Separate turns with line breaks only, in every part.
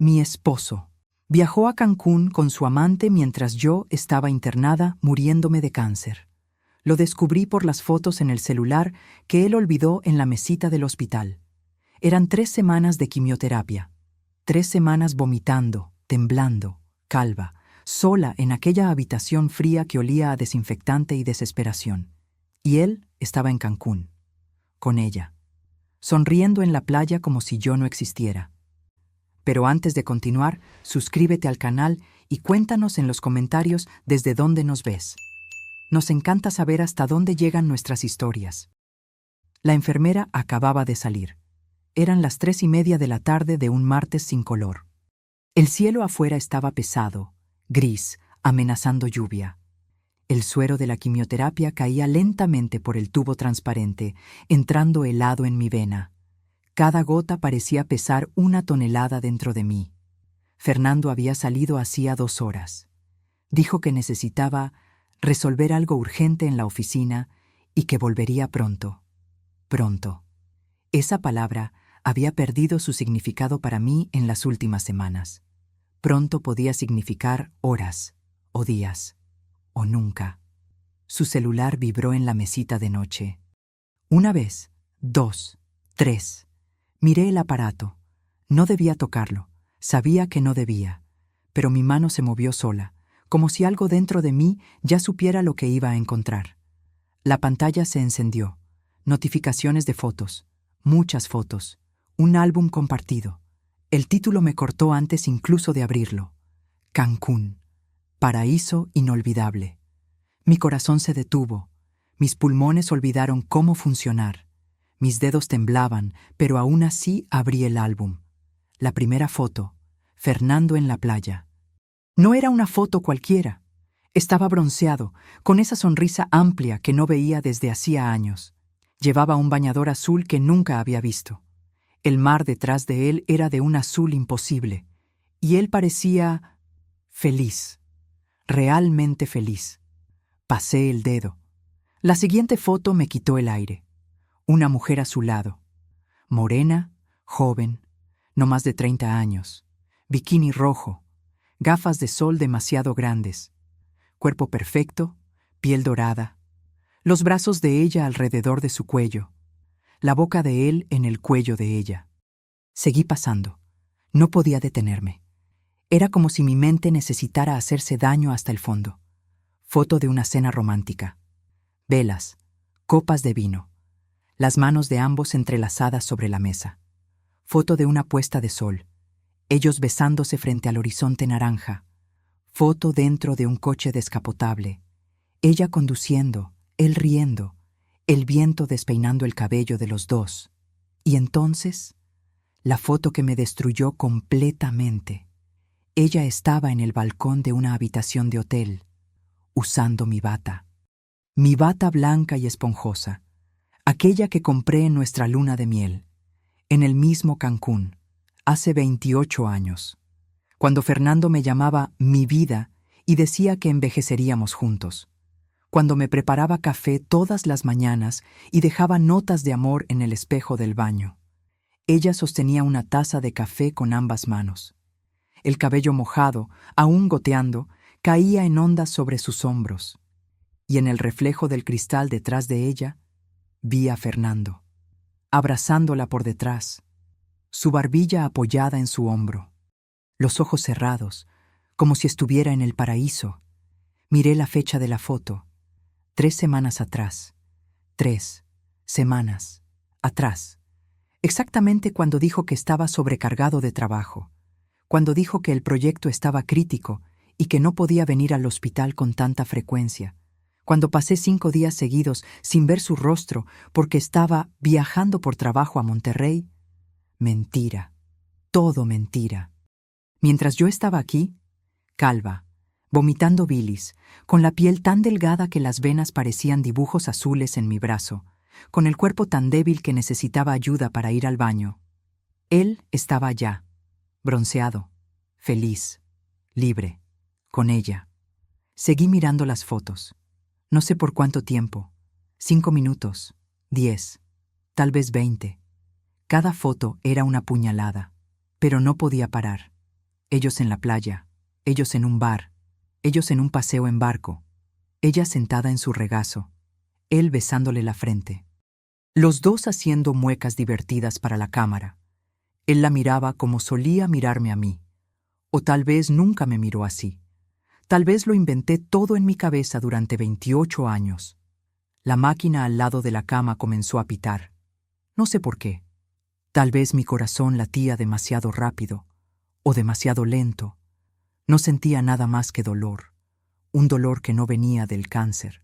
mi esposo. Viajó a Cancún con su amante mientras yo estaba internada muriéndome de cáncer. Lo descubrí por las fotos en el celular que él olvidó en la mesita del hospital. Eran 3 semanas de quimioterapia. 3 semanas vomitando, temblando, calva, sola en aquella habitación fría que olía a desinfectante y desesperación. Y él estaba en Cancún, con ella, sonriendo en la playa como si yo no existiera. Pero antes de continuar, suscríbete al canal y cuéntanos en los comentarios desde dónde nos ves. Nos encanta saber hasta dónde llegan nuestras historias. La enfermera acababa de salir. Eran las 3:30 de la tarde de un martes sin color. El cielo afuera estaba pesado, gris, amenazando lluvia. El suero de la quimioterapia caía lentamente por el tubo transparente, entrando helado en mi vena. Cada gota parecía pesar 1 tonelada dentro de mí. Fernando había salido hacía 2 horas. Dijo que necesitaba resolver algo urgente en la oficina y que volvería pronto. Pronto. Esa palabra había perdido su significado para mí en las últimas semanas. Pronto podía significar horas, o días, o nunca. Su celular vibró en la mesita de noche. 1 vez, 2, 3. Miré el aparato. No debía tocarlo. Sabía que no debía. Pero mi mano se movió sola, como si algo dentro de mí ya supiera lo que iba a encontrar. La pantalla se encendió. Notificaciones de fotos. Muchas fotos. Un álbum compartido. El título me cortó antes incluso de abrirlo. Cancún. Paraíso inolvidable. Mi corazón se detuvo. Mis pulmones olvidaron cómo funcionar. Mis dedos temblaban, pero aún así abrí el álbum. La primera foto. Fernando en la playa. No era una foto cualquiera. Estaba bronceado, con esa sonrisa amplia que no veía desde hacía años. Llevaba un bañador azul que nunca había visto. El mar detrás de él era de un azul imposible, y él parecía feliz, realmente feliz. Pasé el dedo. La siguiente foto me quitó el aire. Una mujer a su lado, morena, joven, no más de 30 años, bikini rojo, gafas de sol demasiado grandes, cuerpo perfecto, piel dorada, los brazos de ella alrededor de su cuello, la boca de él en el cuello de ella. Seguí pasando. No podía detenerme. Era como si mi mente necesitara hacerse daño hasta el fondo. Foto de una cena romántica. Velas, copas de vino, las manos de ambos entrelazadas sobre la mesa. Foto de una puesta de sol, ellos besándose frente al horizonte naranja. Foto dentro de un coche descapotable, ella conduciendo, él riendo, el viento despeinando el cabello de los dos. Y entonces, la foto que me destruyó completamente. Ella estaba en el balcón de una habitación de hotel, usando mi bata blanca y esponjosa, aquella que compré en nuestra luna de miel, en el mismo Cancún, hace 28 años, cuando Fernando me llamaba mi vida y decía que envejeceríamos juntos, cuando me preparaba café todas las mañanas y dejaba notas de amor en el espejo del baño. Ella sostenía una taza de café con ambas manos. El cabello mojado, aún goteando, caía en ondas sobre sus hombros. Y en el reflejo del cristal detrás de ella, vi a Fernando, abrazándola por detrás, su barbilla apoyada en su hombro, los ojos cerrados, como si estuviera en el paraíso. Miré la fecha de la foto. 3 semanas atrás. 3 semanas atrás. Exactamente cuando dijo que estaba sobrecargado de trabajo, cuando dijo que el proyecto estaba crítico y que no podía venir al hospital con tanta frecuencia, cuando pasé 5 días seguidos sin ver su rostro porque estaba viajando por trabajo a Monterrey. Mentira, todo mentira. Mientras yo estaba aquí, calva, vomitando bilis, con la piel tan delgada que las venas parecían dibujos azules en mi brazo, con el cuerpo tan débil que necesitaba ayuda para ir al baño. Él estaba allá, bronceado, feliz, libre, con ella. Seguí mirando las fotos. No sé por cuánto tiempo. 5 minutos, 10, tal vez 20. Cada foto era una puñalada, pero no podía parar. Ellos en la playa, ellos en un bar, ellos en un paseo en barco, ella sentada en su regazo, él besándole la frente. Los dos haciendo muecas divertidas para la cámara. Él la miraba como solía mirarme a mí. O tal vez nunca me miró así. Tal vez lo inventé todo en mi cabeza durante 28 años. La máquina al lado de la cama comenzó a pitar. No sé por qué. Tal vez mi corazón latía demasiado rápido o demasiado lento. No sentía nada más que dolor. Un dolor que no venía del cáncer.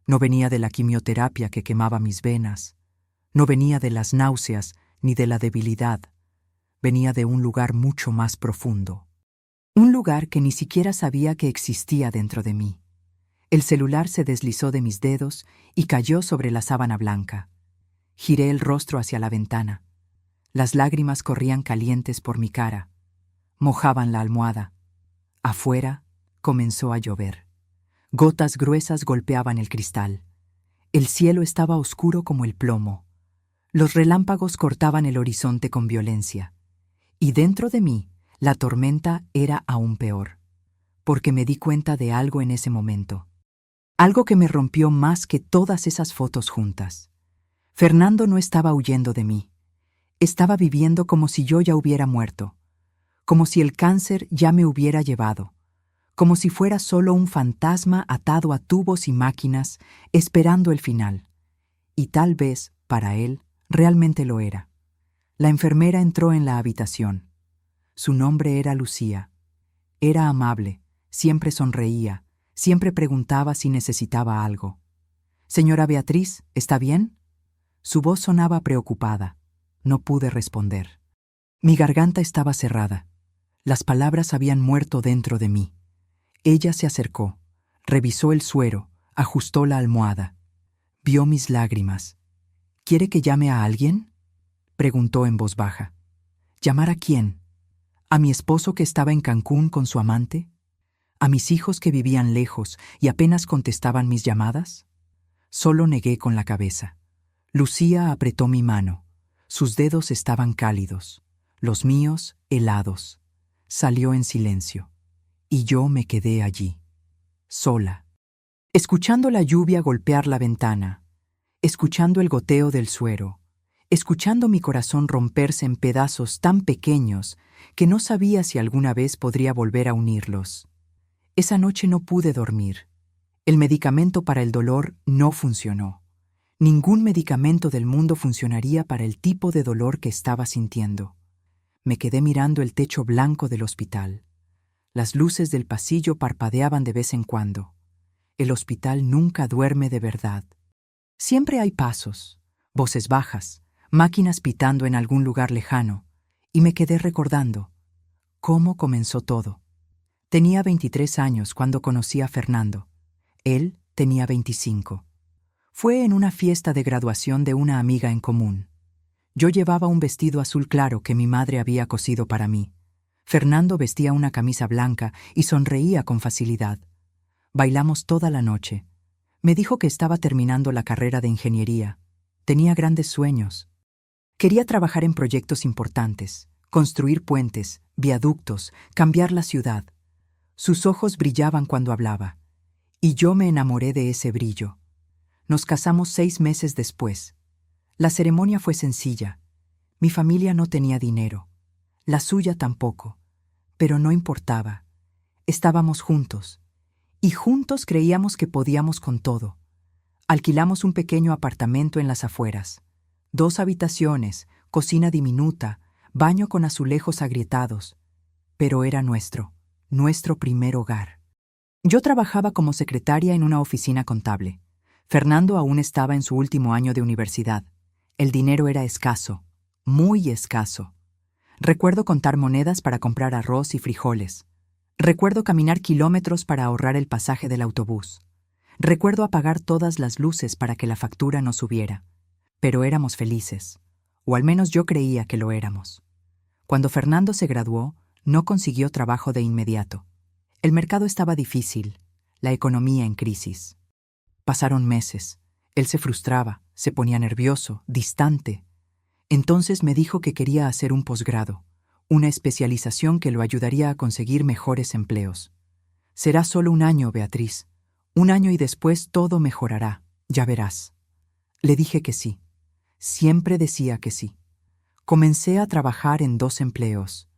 No venía de la quimioterapia que quemaba mis venas. No venía de las náuseas ni de la debilidad. Venía de un lugar mucho más profundo. Un lugar que ni siquiera sabía que existía dentro de mí. El celular se deslizó de mis dedos y cayó sobre la sábana blanca. Giré el rostro hacia la ventana. Las lágrimas corrían calientes por mi cara. Mojaban la almohada. Afuera comenzó a llover. Gotas gruesas golpeaban el cristal. El cielo estaba oscuro como el plomo. Los relámpagos cortaban el horizonte con violencia. Y dentro de mí, la tormenta era aún peor, porque me di cuenta de algo en ese momento. Algo que me rompió más que todas esas fotos juntas. Fernando no estaba huyendo de mí. Estaba viviendo como si yo ya hubiera muerto, como si el cáncer ya me hubiera llevado, como si fuera solo un fantasma atado a tubos y máquinas, esperando el final. Y tal vez, para él, realmente lo era. La enfermera entró en la habitación. Su nombre era Lucía. Era amable, siempre sonreía, siempre preguntaba si necesitaba algo. «Señora Beatriz, ¿está bien?» Su voz sonaba preocupada. No pude responder. Mi garganta estaba cerrada. Las palabras habían muerto dentro de mí. Ella se acercó, revisó el suero, ajustó la almohada. Vio mis lágrimas. «¿Quiere que llame a alguien?», preguntó en voz baja. «¿Llamar a quién? ¿A mi esposo que estaba en Cancún con su amante? ¿A mis hijos que vivían lejos y apenas contestaban mis llamadas?» Solo negué con la cabeza. Lucía apretó mi mano. Sus dedos estaban cálidos, los míos helados. Salió en silencio. Y yo me quedé allí, sola, escuchando la lluvia golpear la ventana, escuchando el goteo del suero, escuchando mi corazón romperse en pedazos tan pequeños que no sabía si alguna vez podría volver a unirlos. Esa noche no pude dormir. El medicamento para el dolor no funcionó. Ningún medicamento del mundo funcionaría para el tipo de dolor que estaba sintiendo. Me quedé mirando el techo blanco del hospital. Las luces del pasillo parpadeaban de vez en cuando. El hospital nunca duerme de verdad. Siempre hay pasos, voces bajas, máquinas pitando en algún lugar lejano, y me quedé recordando cómo comenzó todo. Tenía 23 años cuando conocí a Fernando. Él tenía 25. Fue en una fiesta de graduación de una amiga en común. Yo llevaba un vestido azul claro que mi madre había cosido para mí. Fernando vestía una camisa blanca y sonreía con facilidad. Bailamos toda la noche. Me dijo que estaba terminando la carrera de ingeniería. Tenía grandes sueños. Quería trabajar en proyectos importantes, construir puentes, viaductos, cambiar la ciudad. Sus ojos brillaban cuando hablaba. Y yo me enamoré de ese brillo. Nos casamos 6 meses después. La ceremonia fue sencilla. Mi familia no tenía dinero. La suya tampoco. Pero no importaba. Estábamos juntos. Y juntos creíamos que podíamos con todo. Alquilamos un pequeño apartamento en las afueras. 2 habitaciones, cocina diminuta, baño con azulejos agrietados. Pero era nuestro primer hogar. Yo trabajaba como secretaria en una oficina contable. Fernando aún estaba en su último año de universidad. El dinero era escaso, muy escaso. Recuerdo contar monedas para comprar arroz y frijoles. Recuerdo caminar kilómetros para ahorrar el pasaje del autobús. Recuerdo apagar todas las luces para que la factura no subiera. Pero éramos felices, o al menos yo creía que lo éramos. Cuando Fernando se graduó, no consiguió trabajo de inmediato. El mercado estaba difícil, la economía en crisis. Pasaron meses. Él se frustraba, se ponía nervioso, distante. Entonces me dijo que quería hacer un posgrado, una especialización que lo ayudaría a conseguir mejores empleos. Será solo un año, Beatriz. Un año y después todo mejorará, ya verás. Le dije que sí. Siempre decía que sí. Comencé a trabajar en 2 empleos.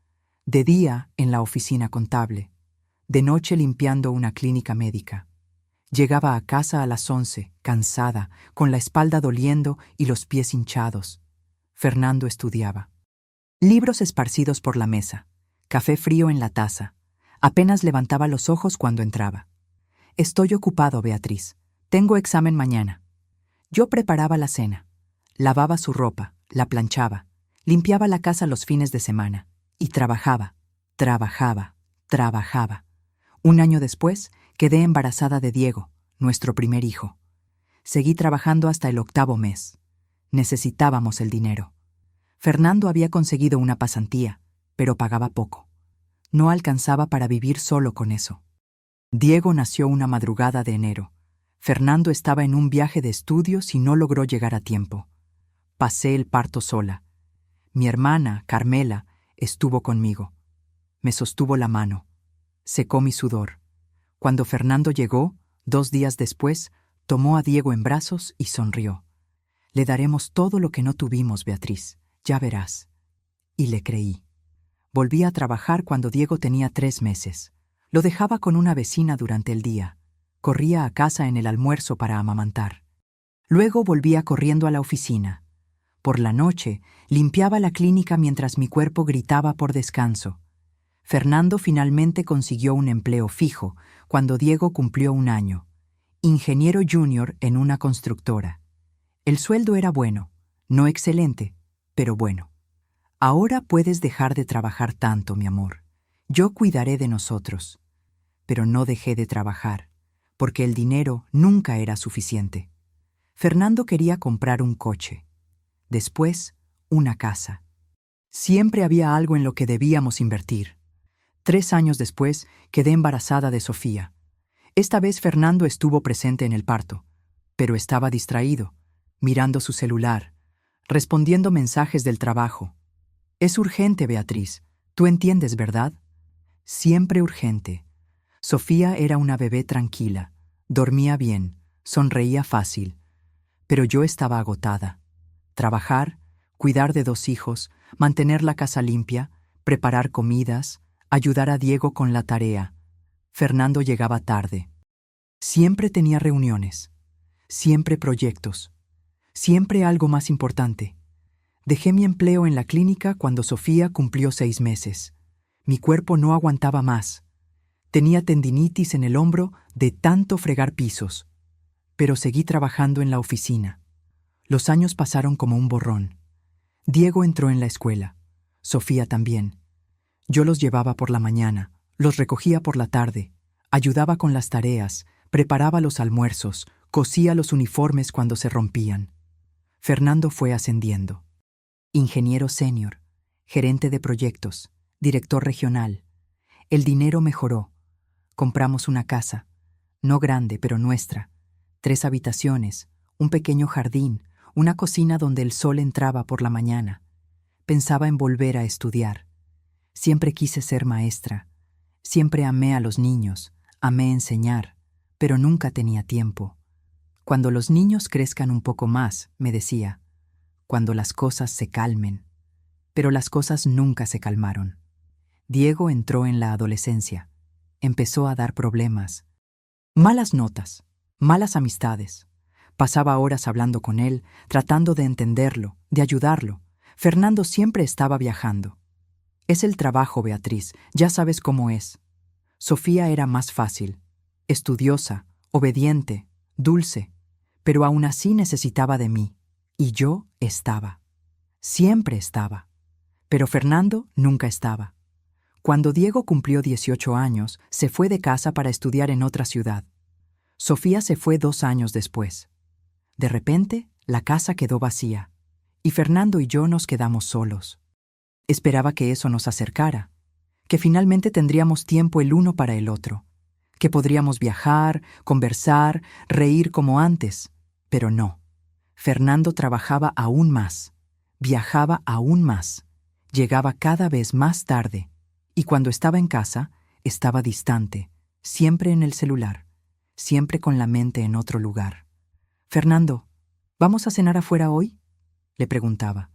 De día en la oficina contable, de noche limpiando una clínica médica. Llegaba a casa a las 11, cansada, con la espalda doliendo y los pies hinchados. Fernando estudiaba. Libros esparcidos por la mesa, café frío en la taza. Apenas levantaba los ojos cuando entraba. Estoy ocupado, Beatriz. Tengo examen mañana. Yo preparaba la cena, lavaba su ropa, la planchaba, limpiaba la casa los fines de semana y trabajaba. Un año después, quedé embarazada de Diego, nuestro primer hijo. Seguí trabajando hasta el 8º mes. Necesitábamos el dinero. Fernando había conseguido una pasantía, pero pagaba poco. No alcanzaba para vivir solo con eso. Diego nació una madrugada de enero. Fernando estaba en un viaje de estudios y no logró llegar a tiempo. Pasé el parto sola. Mi hermana, Carmela, estuvo conmigo. Me sostuvo la mano. Secó mi sudor. Cuando Fernando llegó, 2 días después, tomó a Diego en brazos y sonrió. Le daremos todo lo que no tuvimos, Beatriz. Ya verás. Y le creí. Volví a trabajar cuando Diego tenía 3 meses. Lo dejaba con una vecina durante el día. Corría a casa en el almuerzo para amamantar. Luego volvía corriendo a la oficina. Por la noche, limpiaba la clínica mientras mi cuerpo gritaba por descanso. Fernando finalmente consiguió un empleo fijo cuando Diego cumplió 1 año. Ingeniero junior en una constructora. El sueldo era bueno, no excelente, pero bueno. Ahora puedes dejar de trabajar tanto, mi amor. Yo cuidaré de nosotros. Pero no dejé de trabajar, porque el dinero nunca era suficiente. Fernando quería comprar un coche. Después, una casa. Siempre había algo en lo que debíamos invertir. 3 años después, quedé embarazada de Sofía. Esta vez Fernando estuvo presente en el parto, pero estaba distraído, mirando su celular, respondiendo mensajes del trabajo. Es urgente, Beatriz. ¿Tú entiendes, verdad? Siempre urgente. Sofía era una bebé tranquila, dormía bien, sonreía fácil. Pero yo estaba agotada. Trabajar, cuidar de 2 hijos, mantener la casa limpia, preparar comidas, ayudar a Diego con la tarea. Fernando llegaba tarde. Siempre tenía reuniones, siempre proyectos, siempre algo más importante. Dejé mi empleo en la clínica cuando Sofía cumplió 6 meses. Mi cuerpo no aguantaba más. Tenía tendinitis en el hombro de tanto fregar pisos. Pero seguí trabajando en la oficina. Los años pasaron como un borrón. Diego entró en la escuela. Sofía también. Yo los llevaba por la mañana, los recogía por la tarde, ayudaba con las tareas, preparaba los almuerzos, cosía los uniformes cuando se rompían. Fernando fue ascendiendo. Ingeniero senior, gerente de proyectos, director regional. El dinero mejoró. Compramos una casa, no grande, pero nuestra. 3 habitaciones, un pequeño jardín, una cocina donde el sol entraba por la mañana. Pensaba en volver a estudiar. Siempre quise ser maestra. Siempre amé a los niños, amé enseñar, pero nunca tenía tiempo. Cuando los niños crezcan un poco más, me decía, cuando las cosas se calmen. Pero las cosas nunca se calmaron. Diego entró en la adolescencia. Empezó a dar problemas. Malas notas, malas amistades. Pasaba horas hablando con él, tratando de entenderlo, de ayudarlo. Fernando siempre estaba viajando. Es el trabajo, Beatriz, ya sabes cómo es. Sofía era más fácil, estudiosa, obediente, dulce, pero aún así necesitaba de mí. Y yo estaba. Siempre estaba. Pero Fernando nunca estaba. Cuando Diego cumplió 18 años, se fue de casa para estudiar en otra ciudad. Sofía se fue 2 años después. De repente, la casa quedó vacía, y Fernando y yo nos quedamos solos. Esperaba que eso nos acercara, que finalmente tendríamos tiempo el uno para el otro, que podríamos viajar, conversar, reír como antes, pero no. Fernando trabajaba aún más, viajaba aún más, Llegaba cada vez más tarde, y cuando estaba en casa, estaba distante, siempre en el celular, siempre con la mente en otro lugar. «Fernando, ¿vamos a cenar afuera hoy?», le preguntaba.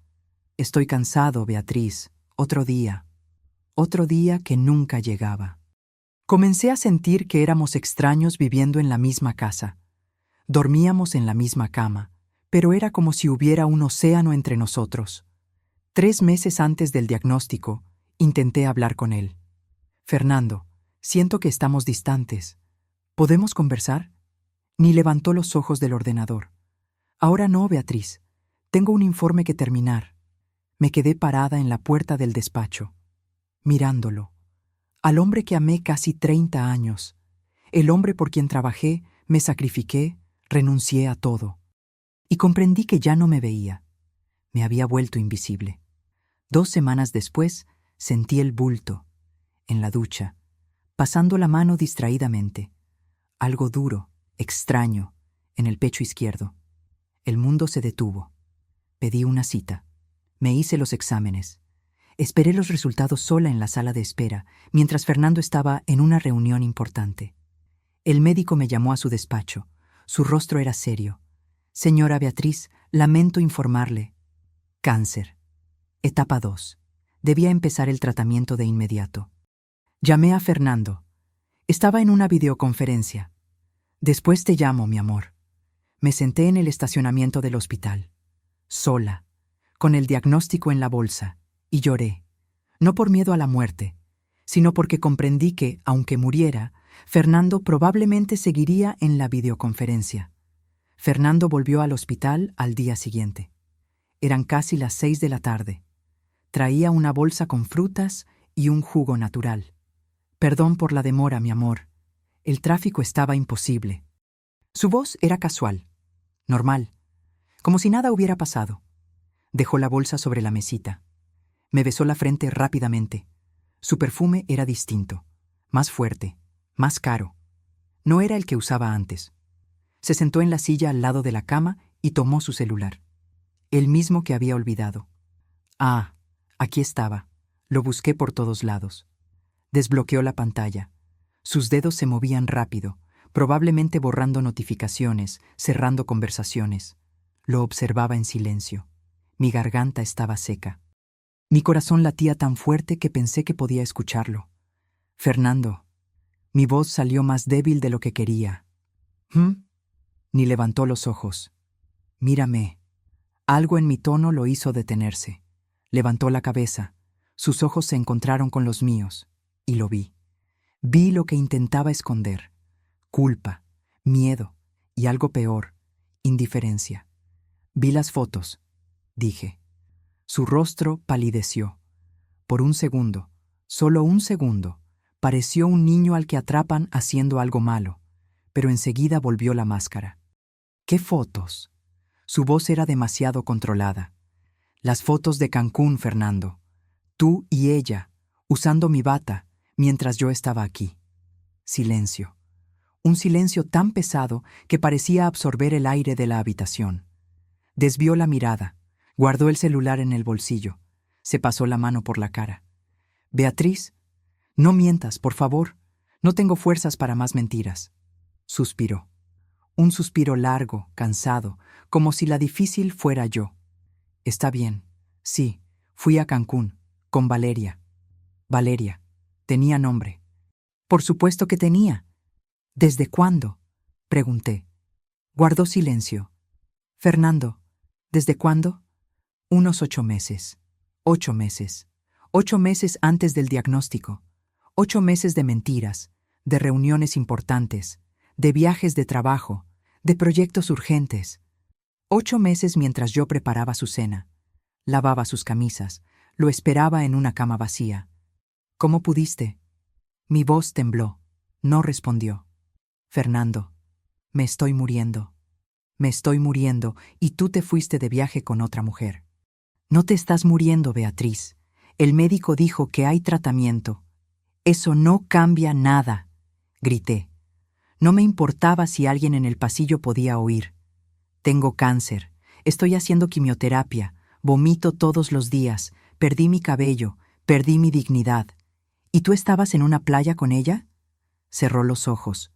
«Estoy cansado, Beatriz. Otro día que nunca llegaba». Comencé a sentir que éramos extraños viviendo en la misma casa. Dormíamos en la misma cama, pero era como si hubiera un océano entre nosotros. 3 meses antes del diagnóstico, intenté hablar con él. «Fernando, siento que estamos distantes. ¿Podemos conversar?». Ni levantó los ojos del ordenador. «Ahora no, Beatriz. Tengo un informe que terminar». Me quedé parada en la puerta del despacho, mirándolo. Al hombre que amé casi 30 años. El hombre por quien trabajé, me sacrifiqué, renuncié a todo. Y comprendí que ya no me veía. Me había vuelto invisible. 2 semanas después, sentí el bulto, en la ducha, pasando la mano distraídamente. Algo duro, extraño, en el pecho izquierdo. El mundo se detuvo. Pedí una cita. Me hice los exámenes. Esperé los resultados sola en la sala de espera, mientras Fernando estaba en una reunión importante. El médico me llamó a su despacho. Su rostro era serio. «Señora Beatriz, lamento informarle. Cáncer. Etapa 2. Debía empezar el tratamiento de inmediato». Llamé a Fernando. Estaba en una videoconferencia. «Después te llamo, mi amor». Me senté en el estacionamiento del hospital, sola, con el diagnóstico en la bolsa, y lloré, no por miedo a la muerte, sino porque comprendí que, aunque muriera, Fernando probablemente seguiría en la videoconferencia. Fernando volvió al hospital al día siguiente. Eran casi las 6 de la tarde. Traía una bolsa con frutas y un jugo natural. «Perdón por la demora, mi amor. El tráfico estaba imposible». Su voz era casual, normal, como si nada hubiera pasado. Dejó la bolsa sobre la mesita. Me besó la frente rápidamente. Su perfume era distinto, más fuerte, más caro. No era el que usaba antes. Se sentó en la silla al lado de la cama y tomó su celular. El mismo que había olvidado. Ah, aquí estaba. Lo busqué por todos lados. Desbloqueó la pantalla. Sus dedos se movían rápido, probablemente borrando notificaciones, cerrando conversaciones. Lo observaba en silencio. Mi garganta estaba seca. Mi corazón latía tan fuerte que pensé que podía escucharlo. «Fernando». Mi voz salió más débil de lo que quería. «¿Mm?». Ni levantó los ojos. «Mírame». Algo en mi tono lo hizo detenerse. Levantó la cabeza. Sus ojos se encontraron con los míos, y lo vi. Vi lo que intentaba esconder. Culpa, miedo y algo peor, indiferencia. «Vi las fotos», dije. Su rostro palideció. Por un segundo, solo un segundo, pareció un niño al que atrapan haciendo algo malo, pero enseguida volvió la máscara. «¿Qué fotos?». Su voz era demasiado controlada. «Las fotos de Cancún, Fernando. Tú y ella, usando mi bata, mientras yo estaba aquí». Silencio. Un silencio tan pesado que parecía absorber el aire de la habitación. Desvió la mirada. Guardó el celular en el bolsillo. Se pasó la mano por la cara. «Beatriz, no mientas, por favor. No tengo fuerzas para más mentiras». Suspiró. Un suspiro largo, cansado, como si la difícil fuera yo. «Está bien. Sí, fui a Cancún, con Valeria». Valeria. Tenía nombre. Por supuesto que tenía. «¿Desde cuándo?», pregunté. Guardó silencio. «Fernando, ¿desde cuándo?». «Unos 8 meses. 8 meses. 8 meses antes del diagnóstico. 8 meses de mentiras, de reuniones importantes, de viajes de trabajo, de proyectos urgentes. 8 meses mientras yo preparaba su cena, lavaba sus camisas, lo esperaba en una cama vacía. «¿Cómo pudiste?». Mi voz tembló. No respondió. «Fernando, me estoy muriendo. Me estoy muriendo y tú te fuiste de viaje con otra mujer». «No te estás muriendo, Beatriz. El médico dijo que hay tratamiento». «Eso no cambia nada», grité. No me importaba si alguien en el pasillo podía oír. «Tengo cáncer. Estoy haciendo quimioterapia. Vomito todos los días, perdí mi cabello, perdí mi dignidad. ¿Y tú estabas en una playa con ella? Cerró los ojos,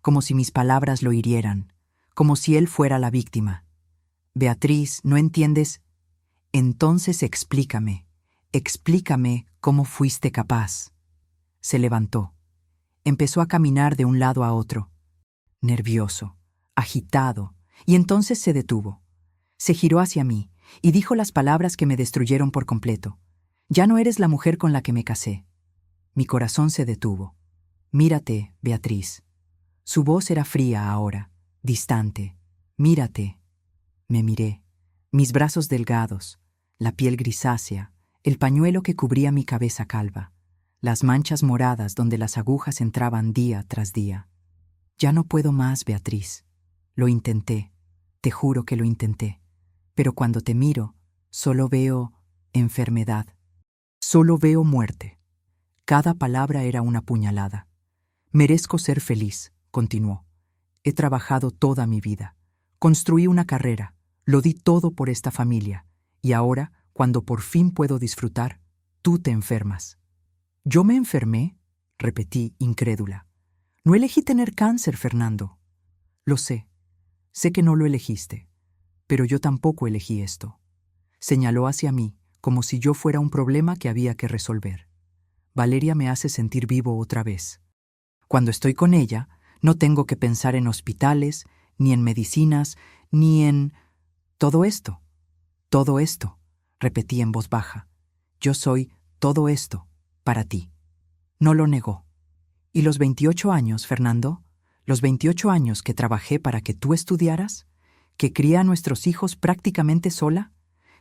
como si mis palabras lo hirieran, como si él fuera la víctima. Beatriz, ¿no entiendes? Entonces explícame cómo fuiste capaz. Se levantó. Empezó a caminar de un lado a otro, nervioso, agitado, y entonces se detuvo. Se giró hacia mí y dijo las palabras que me destruyeron por completo. Ya no eres la mujer con la que me casé. Mi corazón se detuvo. Mírate, Beatriz. Su voz era fría ahora, distante. Mírate. Me miré. Mis brazos delgados, la piel grisácea, el pañuelo que cubría mi cabeza calva, las manchas moradas donde las agujas entraban día tras día. Ya no puedo más, Beatriz. Lo intenté, te juro que lo intenté. Pero cuando te miro, solo veo enfermedad. Solo veo muerte. Cada palabra era una puñalada. Merezco ser feliz, continuó. He trabajado toda mi vida. Construí una carrera. Lo di todo por esta familia. Y ahora, cuando por fin puedo disfrutar, tú te enfermas. ¿Yo me enfermé?, repetí, incrédula. No elegí tener cáncer, Fernando. Lo sé. Sé que no lo elegiste. Pero yo tampoco elegí esto. Señaló hacia mí, como si yo fuera un problema que había que resolver. Valeria me hace sentir vivo otra vez. Cuando estoy con ella, no tengo que pensar en hospitales, ni en medicinas, ni en... Todo esto, repetí en voz baja. Yo soy todo esto para ti. No lo negó. ¿Y los 28 años, Fernando? ¿Los 28 años que trabajé para que tú estudiaras? ¿Que crié a nuestros hijos prácticamente sola?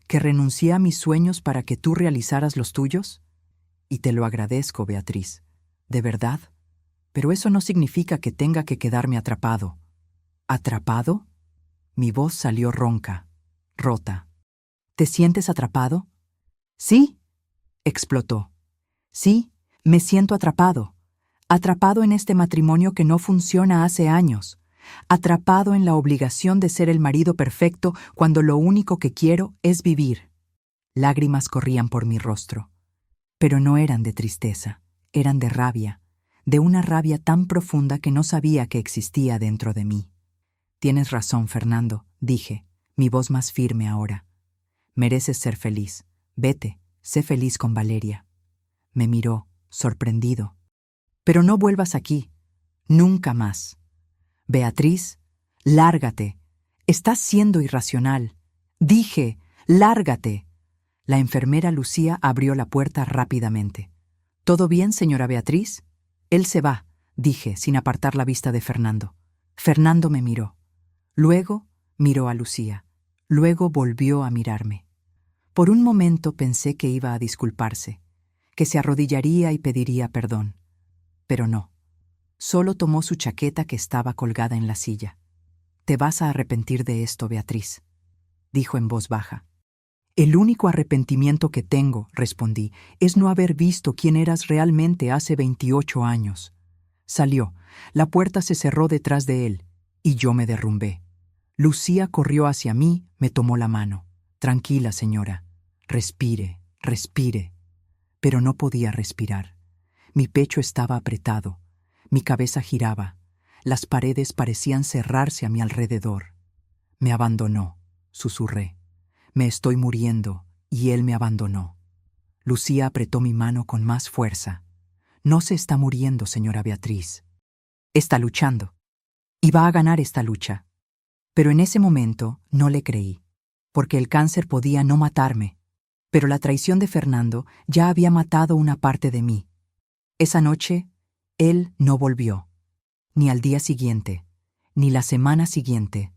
¿Que renuncié a mis sueños para que tú realizaras los tuyos? Y te lo agradezco, Beatriz. ¿De verdad? Pero eso no significa que tenga que quedarme atrapado. ¿Atrapado? Mi voz salió ronca, rota. ¿Te sientes atrapado? Sí, explotó. Sí, me siento atrapado. Atrapado en este matrimonio que no funciona hace años. Atrapado en la obligación de ser el marido perfecto cuando lo único que quiero es vivir. Lágrimas corrían por mi rostro. Pero no eran de tristeza, eran de rabia, de una rabia tan profunda que no sabía que existía dentro de mí. Tienes razón, Fernando, dije, mi voz más firme ahora. Mereces ser feliz. Vete, sé feliz con Valeria. Me miró, sorprendido. Pero no vuelvas aquí. Nunca más. Beatriz, lárgate. Estás siendo irracional. Dije, lárgate. La enfermera Lucía abrió la puerta rápidamente. ¿Todo bien, señora Beatriz? Él se va, dije, sin apartar la vista de Fernando. Fernando me miró. Luego miró a Lucía. Luego volvió a mirarme. Por un momento pensé que iba a disculparse, que se arrodillaría y pediría perdón. Pero no. Solo tomó su chaqueta que estaba colgada en la silla. «Te vas a arrepentir de esto, Beatriz», dijo en voz baja. «El único arrepentimiento que tengo», respondí, «es no haber visto quién eras realmente hace 28 años». Salió. La puerta se cerró detrás de él, y yo me derrumbé. Lucía corrió hacia mí, me tomó la mano. «Tranquila, señora. Respire, respire». Pero no podía respirar. Mi pecho estaba apretado. Mi cabeza giraba. Las paredes parecían cerrarse a mi alrededor. «Me abandonó», susurré. «Me estoy muriendo, y él me abandonó». Lucía apretó mi mano con más fuerza. «No se está muriendo, señora Beatriz. Está luchando. Y va a ganar esta lucha». Pero en ese momento no le creí, porque el cáncer podía no matarme. Pero la traición de Fernando ya había matado una parte de mí. Esa noche, él no volvió. Ni al día siguiente, ni la semana siguiente.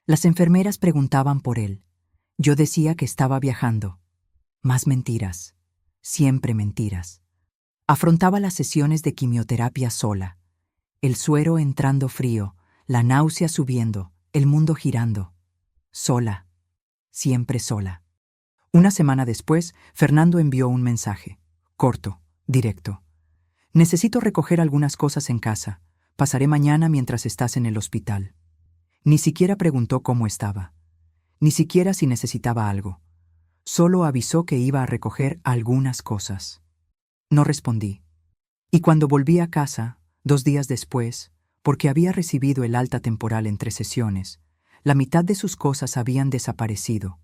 Las enfermeras preguntaban por él. Yo decía que estaba viajando. Más mentiras. Siempre mentiras. Afrontaba las sesiones de quimioterapia sola. El suero entrando frío, la náusea subiendo, el mundo girando. Sola. Siempre sola. Una semana después, Fernando envió un mensaje. Corto, directo. «Necesito recoger algunas cosas en casa. Pasaré mañana mientras estás en el hospital». Ni siquiera preguntó cómo estaba. Ni siquiera si necesitaba algo. Solo avisó que iba a recoger algunas cosas. No respondí. Y cuando volví a casa, 2 días después, porque había recibido el alta temporal en 3 sesiones, la mitad de sus cosas habían desaparecido.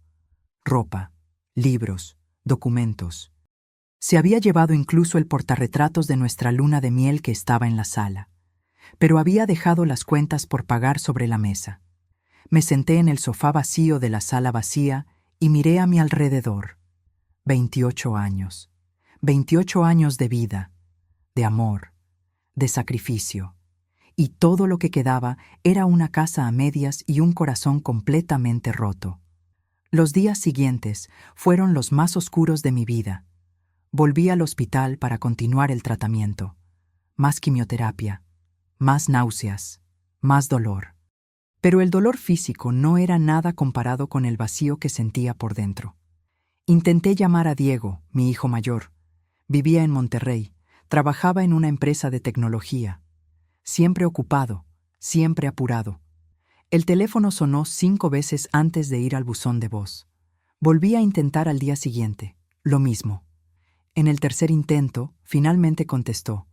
Ropa, libros, documentos. Se había llevado incluso el portarretratos de nuestra luna de miel que estaba en la sala, pero había dejado las cuentas por pagar sobre la mesa. Me senté en el sofá vacío de la sala vacía y miré a mi alrededor. 28 años. 28 años de vida, de amor, de sacrificio. Y todo lo que quedaba era una casa a medias y un corazón completamente roto. Los días siguientes fueron los más oscuros de mi vida. Volví al hospital para continuar el tratamiento. Más quimioterapia, más náuseas, más dolor. Pero el dolor físico no era nada comparado con el vacío que sentía por dentro. Intenté llamar a Diego, mi hijo mayor. Vivía en Monterrey, trabajaba en una empresa de tecnología. Siempre ocupado, siempre apurado. El teléfono sonó 5 veces antes de ir al buzón de voz. Volví a intentar al día siguiente, lo mismo. En el tercer intento, finalmente contestó.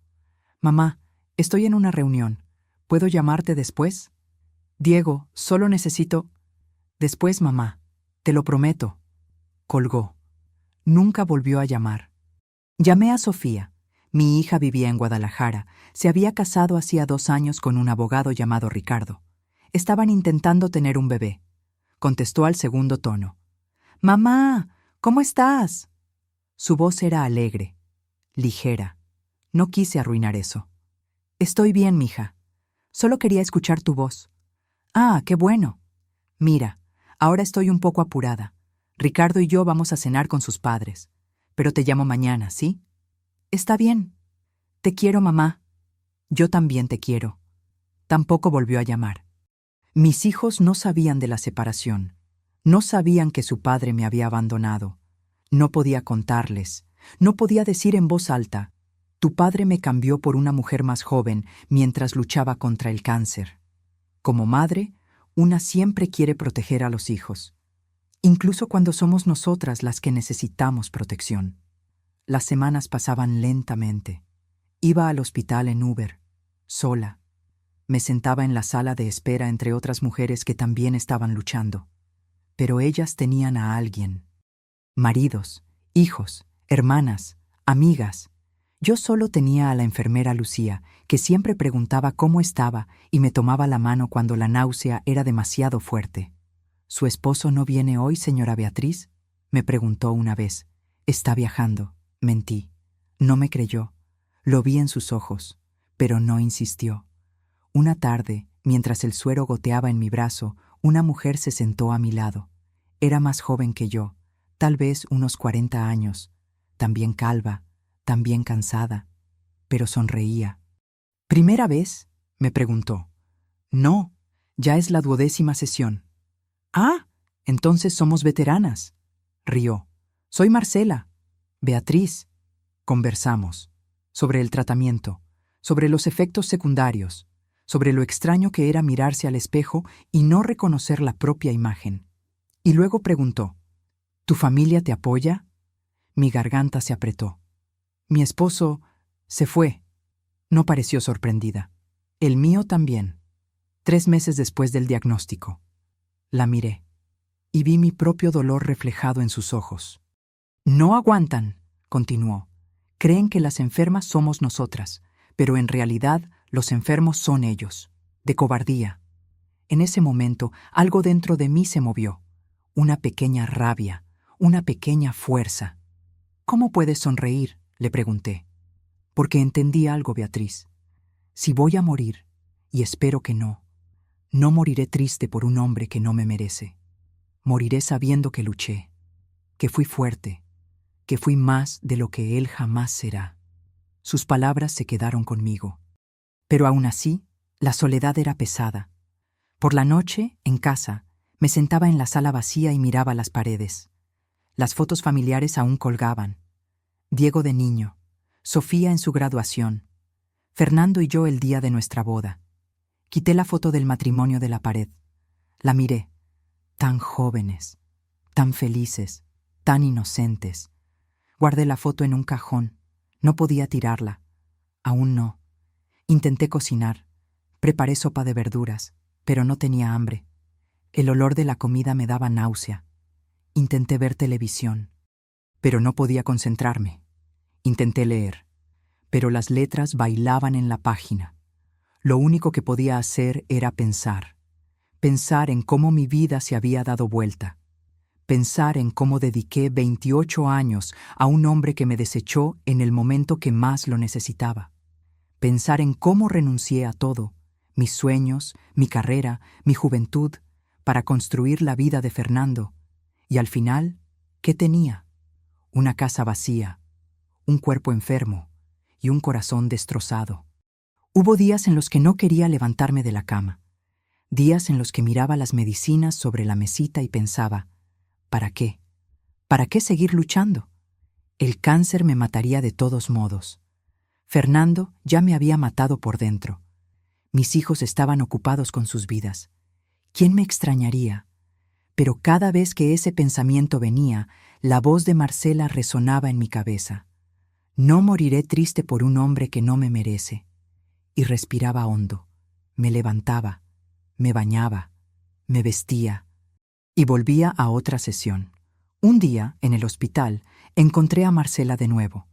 «Mamá, estoy en una reunión. ¿Puedo llamarte después?» «Diego, solo necesito...» «Después, mamá. Te lo prometo». Colgó. Nunca volvió a llamar. Llamé a Sofía. Mi hija vivía en Guadalajara. Se había casado hacía 2 años con un abogado llamado Ricardo. Estaban intentando tener un bebé. Contestó al segundo tono. «Mamá, ¿cómo estás?» Su voz era alegre, ligera. No quise arruinar eso. «Estoy bien, mija. Solo quería escuchar tu voz». «Ah, qué bueno. Mira, ahora estoy un poco apurada. Ricardo y yo vamos a cenar con sus padres. Pero te llamo mañana, ¿sí?» «Está bien. Te quiero, mamá». «Yo también te quiero». Tampoco volvió a llamar. Mis hijos no sabían de la separación. No sabían que su padre me había abandonado. No podía contarles. No podía decir en voz alta, «Tu padre me cambió por una mujer más joven mientras luchaba contra el cáncer». Como madre, una siempre quiere proteger a los hijos, incluso cuando somos nosotras las que necesitamos protección. Las semanas pasaban lentamente. Iba al hospital en Uber, sola. Me sentaba en la sala de espera entre otras mujeres que también estaban luchando. Pero ellas tenían a alguien. Maridos, hijos, hermanas, amigas. Yo solo tenía a la enfermera Lucía, que siempre preguntaba cómo estaba y me tomaba la mano cuando la náusea era demasiado fuerte. «¿Su esposo no viene hoy, señora Beatriz?», me preguntó una vez. «Está viajando». Mentí. No me creyó. Lo vi en sus ojos, pero no insistió. Una tarde, mientras el suero goteaba en mi brazo, una mujer se sentó a mi lado. Era más joven que yo, tal vez unos 40 años, también calva, también cansada, pero sonreía. «¿Primera vez?», me preguntó. «No, ya es la 12ª sesión». «Ah, entonces somos veteranas», rió. «Soy Marcela». «Beatriz». Conversamos sobre el tratamiento, sobre los efectos secundarios, sobre lo extraño que era mirarse al espejo y no reconocer la propia imagen. Y luego preguntó, «¿Tu familia te apoya?». Mi garganta se apretó. «Mi esposo se fue». No pareció sorprendida. «El mío también». 3 meses después del diagnóstico. La miré y vi mi propio dolor reflejado en sus ojos. «No aguantan», continuó. «Creen que las enfermas somos nosotras, pero en realidad los enfermos son ellos, de cobardía». En ese momento, algo dentro de mí se movió. Una pequeña rabia, una pequeña fuerza. «¿Cómo puedes sonreír?», le pregunté. «Porque entendí algo, Beatriz. Si voy a morir, y espero que no moriré triste por un hombre que no me merece. Moriré sabiendo que luché, que fui fuerte, que fui más de lo que él jamás será». Sus palabras se quedaron conmigo. Pero aún así, la soledad era pesada. Por la noche, en casa, me sentaba en la sala vacía y miraba las paredes. Las fotos familiares aún colgaban. Diego de niño, Sofía en su graduación, Fernando y yo el día de nuestra boda. Quité la foto del matrimonio de la pared. La miré. Tan jóvenes, tan felices. tan inocentes. Guardé la foto en un cajón. No podía tirarla. Aún no. Intenté cocinar. Preparé sopa de verduras, pero no tenía hambre. El olor de la comida me daba náusea. Intenté ver televisión, pero no podía concentrarme. Intenté leer, pero las letras bailaban en la página. Lo único que podía hacer era pensar. Pensar en cómo mi vida se había dado vuelta. Pensar en cómo dediqué 28 años a un hombre que me desechó en el momento que más lo necesitaba. Pensar en cómo renuncié a todo, mis sueños, mi carrera, mi juventud, para construir la vida de Fernando. Y al final, ¿qué tenía? Una casa vacía, un cuerpo enfermo y un corazón destrozado. Hubo días en los que no quería levantarme de la cama. Días en los que miraba las medicinas sobre la mesita y pensaba, ¿para qué? ¿Para qué seguir luchando? El cáncer me mataría de todos modos. Fernando ya me había matado por dentro. Mis hijos estaban ocupados con sus vidas. ¿Quién me extrañaría? Pero cada vez que ese pensamiento venía, la voz de Marcela resonaba en mi cabeza. No moriré triste por un hombre que no me merece. Y respiraba hondo. Me levantaba, me bañaba, me vestía y volvía a otra sesión. Un día, en el hospital, encontré a Marcela de nuevo,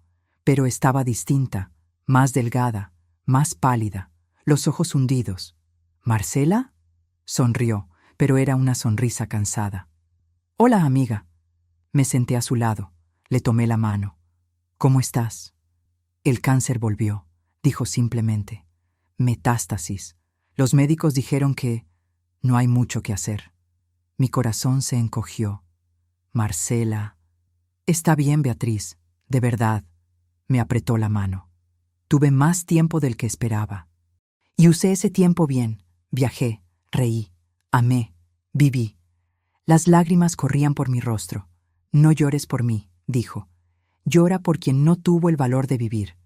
pero estaba distinta, más delgada, más pálida, los ojos hundidos. ¿Marcela? Sonrió, pero era una sonrisa cansada. Hola, amiga. Me senté a su lado, le tomé la mano. ¿Cómo estás? El cáncer volvió, dijo simplemente. Metástasis. Los médicos dijeron que no hay mucho que hacer. Mi corazón se encogió. Marcela. Está bien, Beatriz, de verdad. Me apretó la mano. Tuve más tiempo del que esperaba. Y usé ese tiempo bien. Viajé, reí, amé, viví. Las lágrimas corrían por mi rostro. No llores por mí, dijo. Llora por quien no tuvo el valor de vivir.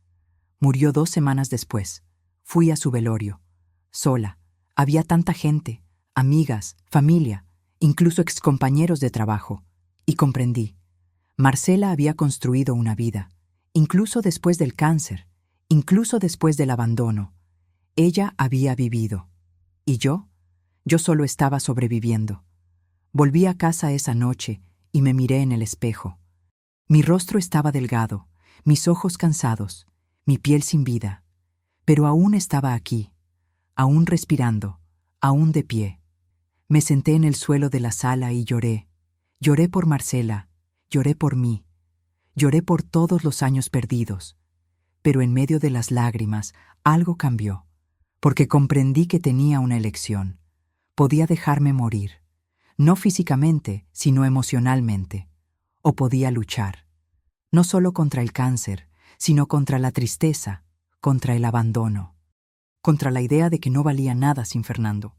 Murió 2 semanas después. Fui a su velorio. Sola. Había tanta gente, amigas, familia, incluso excompañeros de trabajo. Y comprendí. Marcela había construido una vida, incluso después del cáncer, incluso después del abandono. Ella había vivido. ¿Y yo? Yo solo estaba sobreviviendo. Volví a casa esa noche y me miré en el espejo. Mi rostro estaba delgado, mis ojos cansados, mi piel sin vida. Pero aún estaba aquí, aún respirando, aún de pie. Me senté en el suelo de la sala y lloré. Lloré por Marcela, lloré por mí, lloré por todos los años perdidos. Pero en medio de las lágrimas, algo cambió, porque comprendí que tenía una elección. Podía dejarme morir, no físicamente, sino emocionalmente. O podía luchar, no solo contra el cáncer, sino contra la tristeza, contra el abandono, contra la idea de que no valía nada sin Fernando.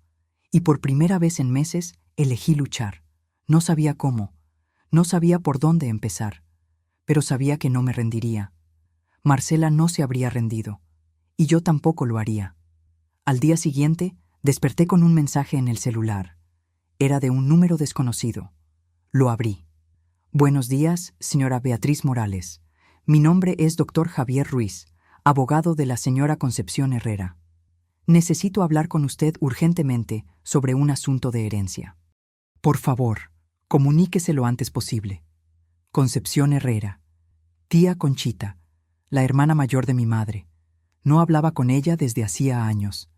Y por primera vez en meses elegí luchar. No sabía cómo, no sabía por dónde empezar, pero sabía que no me rendiría. Marcela no se habría rendido, y yo tampoco lo haría. Al día siguiente, desperté con un mensaje en el celular. Era de un número desconocido. Lo abrí. Buenos días, señora Beatriz Morales. Mi nombre es Dr. Javier Ruiz, abogado de la señora Concepción Herrera. Necesito hablar con usted urgentemente sobre un asunto de herencia. Por favor, comuníquese lo antes posible. Concepción Herrera, tía Conchita, la hermana mayor de mi madre. No hablaba con ella desde hacía años,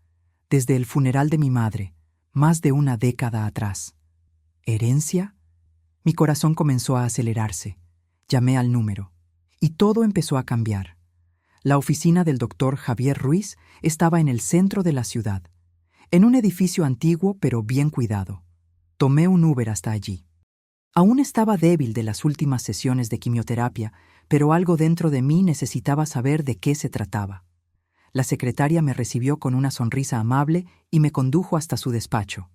desde el funeral de mi madre, más de una década atrás. ¿Herencia? Mi corazón comenzó a acelerarse. Llamé al número, y todo empezó a cambiar. La oficina del doctor Javier Ruiz estaba en el centro de la ciudad, en un edificio antiguo pero bien cuidado. Tomé un Uber hasta allí. Aún estaba débil de las últimas sesiones de quimioterapia, pero algo dentro de mí necesitaba saber de qué se trataba. La secretaria me recibió con una sonrisa amable y me condujo hasta su despacho.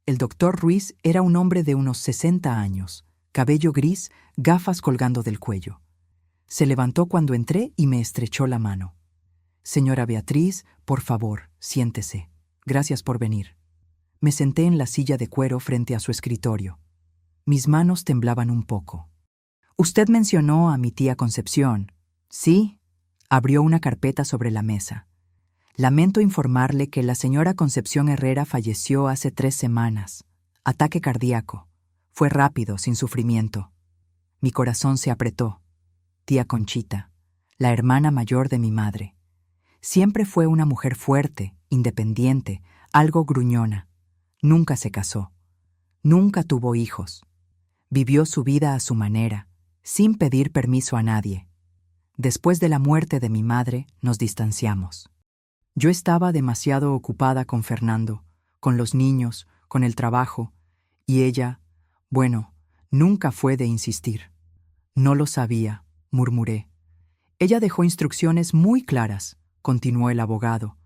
El doctor Ruiz era un hombre de unos 60 años, cabello gris, gafas colgando del cuello. Se levantó cuando entré y me estrechó la mano. Señora Beatriz, por favor, siéntese. Gracias por venir. Me senté en la silla de cuero frente a su escritorio. Mis manos temblaban un poco. Usted mencionó a mi tía Concepción. Sí, abrió una carpeta sobre la mesa. Lamento informarle que la señora Concepción Herrera falleció hace 3 semanas. Ataque cardíaco. Fue rápido, sin sufrimiento. Mi corazón se apretó. Tía Conchita, la hermana mayor de mi madre. Siempre fue una mujer fuerte, independiente, algo gruñona. Nunca se casó. Nunca tuvo hijos. Vivió su vida a su manera, sin pedir permiso a nadie. Después de la muerte de mi madre, nos distanciamos. Yo estaba demasiado ocupada con Fernando, con los niños, con el trabajo, y ella, bueno, nunca fue de insistir. No lo sabía, murmuré. Ella dejó instrucciones muy claras, continuó el abogado.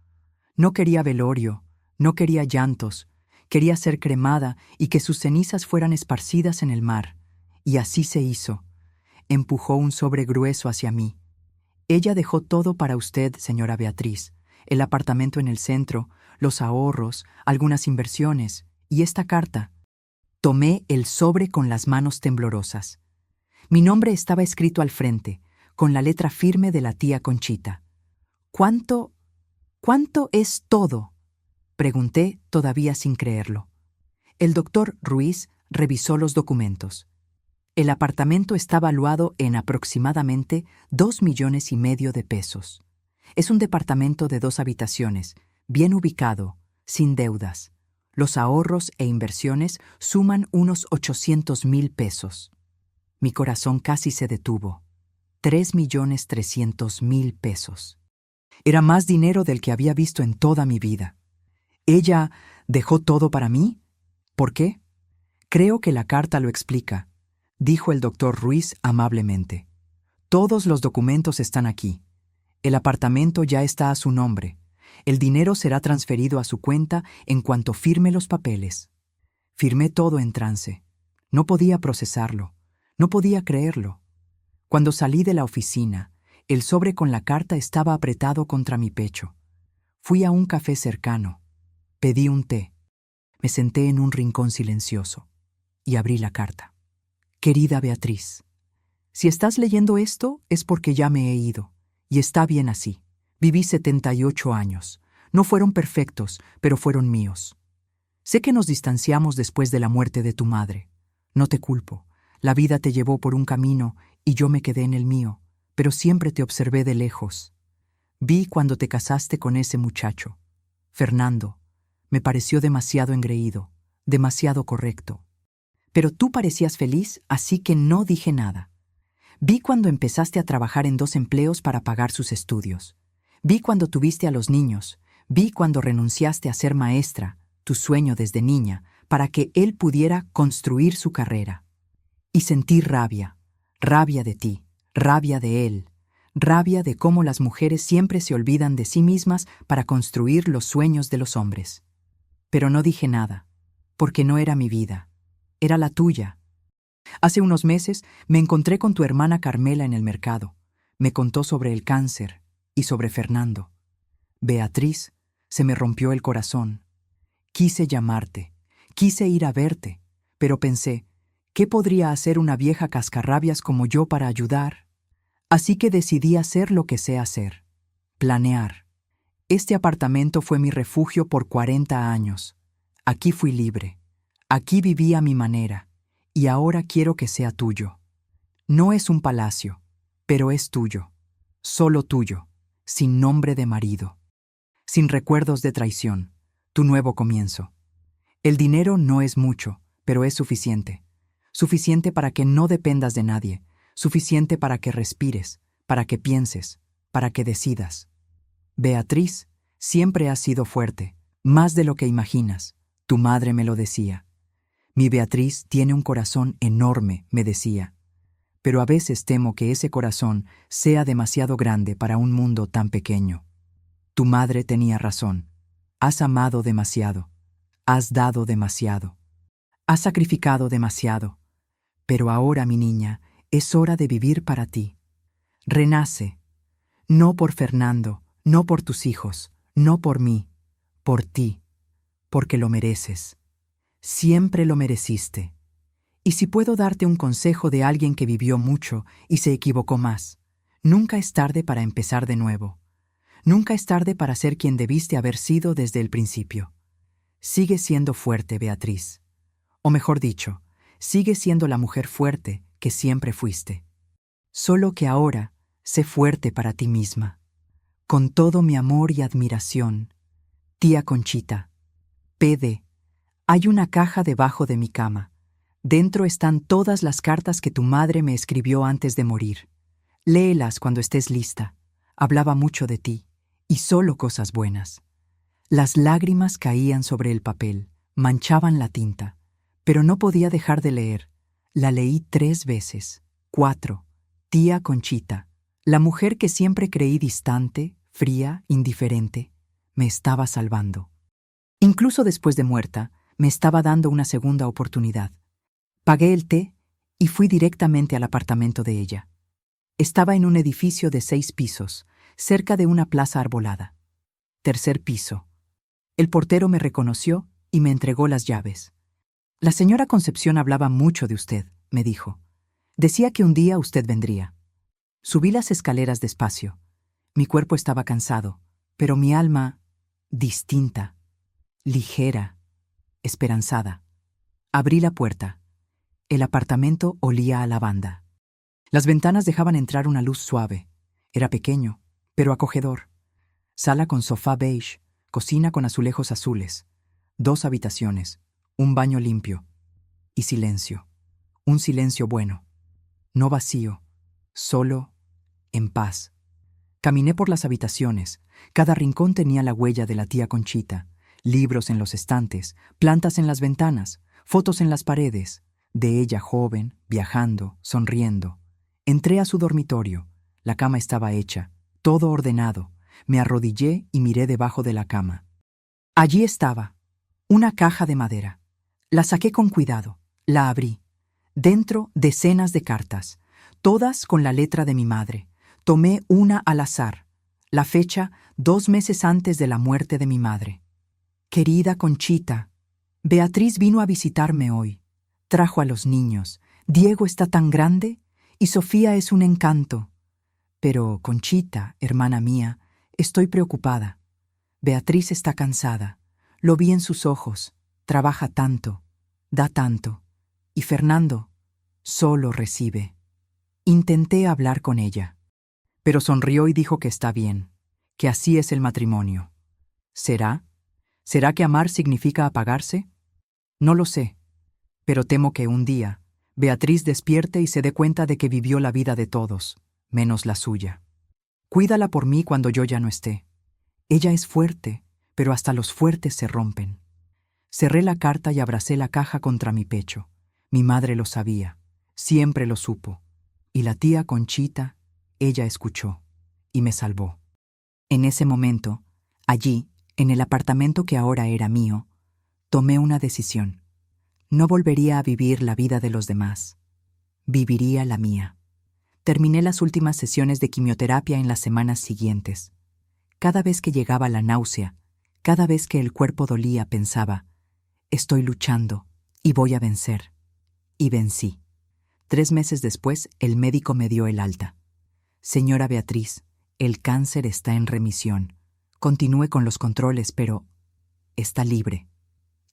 No quería velorio, no quería llantos, quería ser cremada y que sus cenizas fueran esparcidas en el mar. Y así se hizo. Empujó un sobre grueso hacia mí. Ella dejó todo para usted, señora Beatriz. El apartamento en el centro, los ahorros, algunas inversiones y esta carta. Tomé el sobre con las manos temblorosas. Mi nombre estaba escrito al frente, con la letra firme de la tía Conchita. ¿Cuánto es todo?, pregunté, todavía sin creerlo. El doctor Ruiz revisó los documentos. El apartamento está valuado en aproximadamente 2,5 millones de pesos. Es un departamento de 2 habitaciones, bien ubicado, sin deudas. Los ahorros e inversiones suman unos 800,000 pesos. Mi corazón casi se detuvo. 3,300,000 pesos. Era más dinero del que había visto en toda mi vida. ¿Ella dejó todo para mí? ¿Por qué? Creo que la carta lo explica, dijo el doctor Ruiz amablemente. Todos los documentos están aquí. El apartamento ya está a su nombre. El dinero será transferido a su cuenta en cuanto firme los papeles. Firmé todo en trance. No podía procesarlo. No podía creerlo. Cuando salí de la oficina, el sobre con la carta estaba apretado contra mi pecho. Fui a un café cercano. Pedí un té. Me senté en un rincón silencioso y abrí la carta. Querida Beatriz, si estás leyendo esto es porque ya me he ido. Y está bien así. Viví 78 años. No fueron perfectos, pero fueron míos. Sé que nos distanciamos después de la muerte de tu madre. No te culpo. La vida te llevó por un camino y yo me quedé en el mío, pero siempre te observé de lejos. Vi cuando te casaste con ese muchacho, Fernando. Me pareció demasiado engreído, demasiado correcto. Pero tú parecías feliz, así que no dije nada. Vi cuando empezaste a trabajar en 2 empleos para pagar sus estudios. Vi cuando tuviste a los niños. Vi cuando renunciaste a ser maestra, tu sueño desde niña, para que él pudiera construir su carrera. Y sentí rabia, rabia de ti, rabia de él, rabia de cómo las mujeres siempre se olvidan de sí mismas para construir los sueños de los hombres. Pero no dije nada, porque no era mi vida, era la tuya. Hace unos meses me encontré con tu hermana Carmela en el mercado. Me contó sobre el cáncer y sobre Fernando. Beatriz, se me rompió el corazón. Quise llamarte, quise ir a verte, pero pensé, ¿qué podría hacer una vieja cascarrabias como yo para ayudar? Así que decidí hacer lo que sé hacer, planear. Este apartamento fue mi refugio por 40 años. Aquí fui libre, aquí viví a mi manera. Y ahora quiero que sea tuyo. No es un palacio, pero es tuyo, solo tuyo, sin nombre de marido, sin recuerdos de traición, tu nuevo comienzo. El dinero no es mucho, pero es suficiente. Suficiente para que no dependas de nadie, suficiente para que respires, para que pienses, para que decidas. Beatriz, siempre has sido fuerte, más de lo que imaginas. Tu madre me lo decía. Mi Beatriz tiene un corazón enorme, me decía, pero a veces temo que ese corazón sea demasiado grande para un mundo tan pequeño. Tu madre tenía razón. Has amado demasiado. Has dado demasiado. Has sacrificado demasiado. Pero ahora, mi niña, es hora de vivir para ti. Renace. No por Fernando, no por tus hijos, no por mí, por ti, porque lo mereces. Siempre lo mereciste. Y si puedo darte un consejo de alguien que vivió mucho y se equivocó más, nunca es tarde para empezar de nuevo. Nunca es tarde para ser quien debiste haber sido desde el principio. Sigue siendo fuerte, Beatriz. O mejor dicho, sigue siendo la mujer fuerte que siempre fuiste. Solo que ahora sé fuerte para ti misma. Con todo mi amor y admiración. Tía Conchita. PD. Hay una caja debajo de mi cama. Dentro están todas las cartas que tu madre me escribió antes de morir. Léelas cuando estés lista. Hablaba mucho de ti, y solo cosas buenas. Las lágrimas caían sobre el papel, manchaban la tinta, pero no podía dejar de leer. La leí 3 veces. 4. Tía Conchita, la mujer que siempre creí distante, fría, indiferente, me estaba salvando. Incluso después de muerta, me estaba dando una segunda oportunidad. Pagué el té y fui directamente al apartamento de ella. Estaba en un edificio de 6 pisos, cerca de una plaza arbolada. 3er piso. El portero me reconoció y me entregó las llaves. La señora Concepción hablaba mucho de usted, me dijo. Decía que un día usted vendría. Subí las escaleras despacio. Mi cuerpo estaba cansado, pero mi alma distinta, ligera, esperanzada. Abrí la puerta. El apartamento olía a lavanda. Las ventanas dejaban entrar una luz suave. Era pequeño, pero acogedor. Sala con sofá beige, cocina con azulejos azules, 2 habitaciones, un baño limpio y silencio. Un silencio bueno, no vacío, solo, en paz. Caminé por las habitaciones. Cada rincón tenía la huella de la tía Conchita. Libros en los estantes, plantas en las ventanas, fotos en las paredes, de ella joven, viajando, sonriendo. Entré a su dormitorio. La cama estaba hecha, todo ordenado. Me arrodillé y miré debajo de la cama. Allí estaba, una caja de madera. La saqué con cuidado, la abrí. Dentro, decenas de cartas, todas con la letra de mi madre. Tomé una al azar. La fecha, 2 meses antes de la muerte de mi madre. Querida Conchita, Beatriz vino a visitarme hoy. Trajo a los niños. Diego está tan grande y Sofía es un encanto. Pero, Conchita, hermana mía, estoy preocupada. Beatriz está cansada. Lo vi en sus ojos. Trabaja tanto, da tanto. Y Fernando solo recibe. Intenté hablar con ella, pero sonrió y dijo que está bien, que así es el matrimonio. ¿Será? ¿Será que amar significa apagarse? No lo sé, pero temo que un día Beatriz despierte y se dé cuenta de que vivió la vida de todos, menos la suya. Cuídala por mí cuando yo ya no esté. Ella es fuerte, pero hasta los fuertes se rompen. Cerré la carta y abracé la caja contra mi pecho. Mi madre lo sabía, siempre lo supo. Y la tía Conchita, ella escuchó y me salvó. En ese momento, allí, en el apartamento que ahora era mío, tomé una decisión. No volvería a vivir la vida de los demás. Viviría la mía. Terminé las últimas sesiones de quimioterapia en las semanas siguientes. Cada vez que llegaba la náusea, cada vez que el cuerpo dolía, pensaba, estoy luchando y voy a vencer. Y vencí. 3 meses después, el médico me dio el alta. Señora Beatriz, el cáncer está en remisión. Continúe con los controles, pero está libre.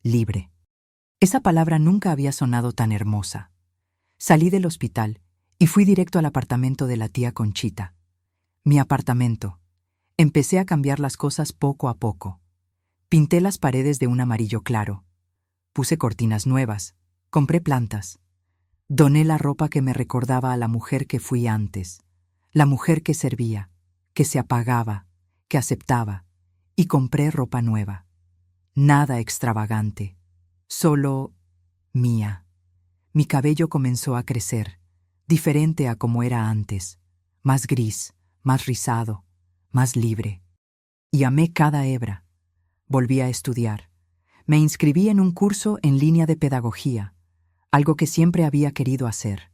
Libre. Esa palabra nunca había sonado tan hermosa. Salí del hospital y fui directo al apartamento de la tía Conchita. Mi apartamento. Empecé a cambiar las cosas poco a poco. Pinté las paredes de un amarillo claro. Puse cortinas nuevas. Compré plantas. Doné la ropa que me recordaba a la mujer que fui antes. La mujer que servía, que se apagaba, que aceptaba. Y compré ropa nueva. Nada extravagante. Solo mía. Mi cabello comenzó a crecer, diferente a como era antes. Más gris, más rizado, más libre. Y amé cada hebra. Volví a estudiar. Me inscribí en un curso en línea de pedagogía, algo que siempre había querido hacer.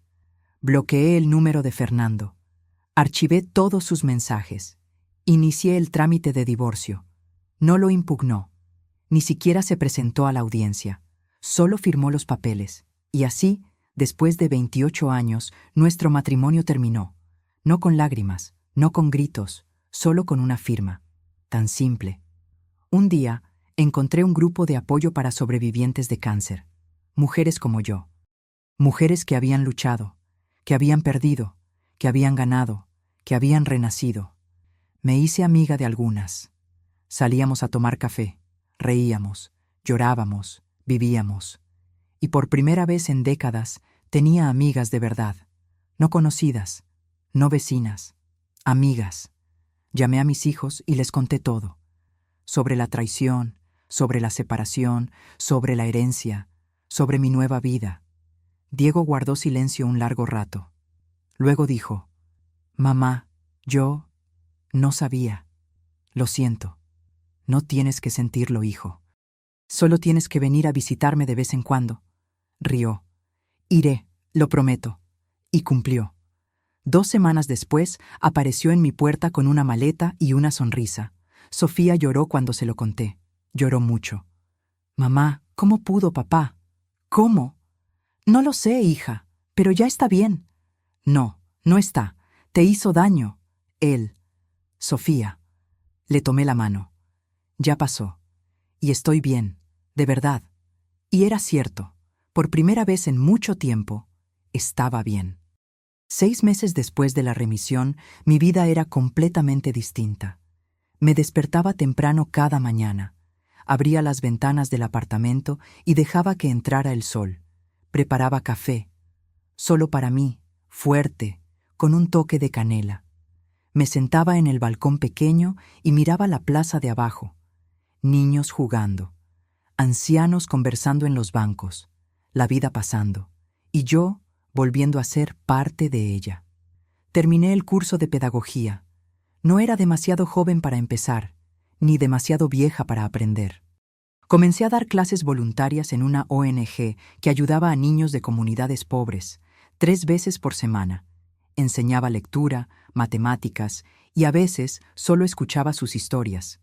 Bloqueé el número de Fernando. Archivé todos sus mensajes. Inicié el trámite de divorcio. No lo impugnó. Ni siquiera se presentó a la audiencia. Solo firmó los papeles. Y así, Después de 28 años, nuestro matrimonio terminó. No con lágrimas, no con gritos, solo con una firma. Tan simple. Un día, encontré un grupo de apoyo para sobrevivientes de cáncer. Mujeres como yo. Mujeres que habían luchado, que habían perdido, que habían ganado, que habían renacido. Me hice amiga de algunas. Salíamos a tomar café, reíamos, llorábamos, vivíamos. Y por primera vez en décadas tenía amigas de verdad, no conocidas, no vecinas, amigas. Llamé a mis hijos y les conté todo. Sobre la traición, sobre la separación, sobre la herencia, sobre mi nueva vida. Diego guardó silencio un largo rato. Luego dijo: «Mamá, yo no sabía. Lo siento. No tienes que sentirlo, hijo. Solo tienes que venir a visitarme de vez en cuando». Rió. «Iré, lo prometo». Y cumplió. 2 semanas después, apareció en mi puerta con una maleta y una sonrisa. Sofía lloró cuando se lo conté. Lloró mucho. «Mamá, ¿cómo pudo papá? ¿Cómo?» «No lo sé, hija, pero ya está bien». «No, no está. Te hizo daño. Él». «Sofía». Le tomé la mano. «Ya pasó. Y estoy bien, de verdad». Y era cierto. Por primera vez en mucho tiempo, estaba bien. 6 meses después de la remisión, mi vida era completamente distinta. Me despertaba temprano cada mañana. Abría las ventanas del apartamento y dejaba que entrara el sol. Preparaba café, solo para mí, fuerte, con un toque de canela. Me sentaba en el balcón pequeño y miraba la plaza de abajo. Niños jugando, ancianos conversando en los bancos, la vida pasando, y yo volviendo a ser parte de ella. Terminé el curso de pedagogía. No era demasiado joven para empezar, ni demasiado vieja para aprender. Comencé a dar clases voluntarias en una ONG que ayudaba a niños de comunidades pobres, 3 veces por semana. Enseñaba lectura, matemáticas y a veces solo escuchaba sus historias.